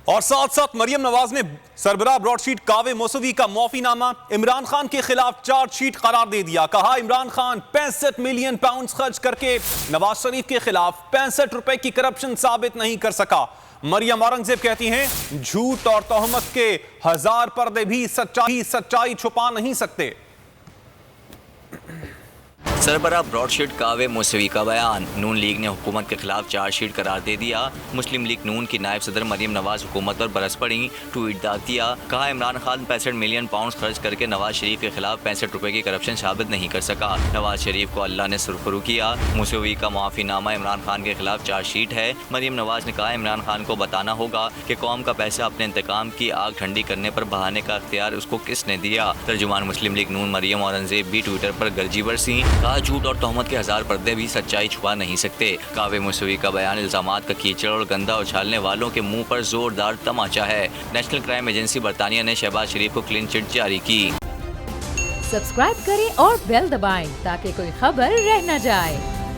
और साथ साथ मरियम नवाज ने सरबराह ब्रॉडशीट कावे मौसवी का माफीनामा इमरान खान के खिलाफ चार्जशीट करार दे दिया। कहा इमरान खान 65 मिलियन पाउंड खर्च करके नवाज शरीफ के खिलाफ 65 रुपए की करप्शन साबित नहीं कर सका। मरियम औरंगजेब कहती हैं झूठ और तोहमत के 1000 पर्दे भी सच्चाई छुपा नहीं सकते। सरबराह ब्रॉडशीट कावे मौसवी का बयान। नून लीग ने हुकूमत के खिलाफ चार्जशीट करार दे दिया। मुस्लिम लीग नून की नायब सदर मरियम नवाज हुकूमत पर बरस पड़ी, ट्वीट दाग दिया। कहा इमरान खान 65 मिलियन पाउंड खर्च करके नवाज शरीफ के खिलाफ 65 रुपए की करप्शन साबित नहीं कर सका। नवाज शरीफ को अल्लाह ने सुरखरू किया। मौसवी का माफीनामा इमरान खान के खिलाफ चार्जशीट है। मरियम नवाज ने कहा इमरान खान को बताना होगा कि कौम का पैसा अपने इंतकाम की आग ठंडी करने पर बहाने का इख्तियार उसको किसने दिया। तर्जुमान मुस्लिम लीग नून मरियम औरंगजेब भी ट्विटर पर गर्जी बरसी। कहा झूठ और तोहमत के 1000 पर्दे भी सच्चाई छुपा नहीं सकते। कावे मौसवी का बयान इल्जामात का कीचड़ और गंदा उछालने वालों के मुंह पर जोरदार तमाचा है। नेशनल क्राइम एजेंसी बरतानिया ने शहबाज शरीफ को क्लीन चिट जारी की। सब्सक्राइब करें और बेल दबाएं ताकि कोई खबर रह न जाए।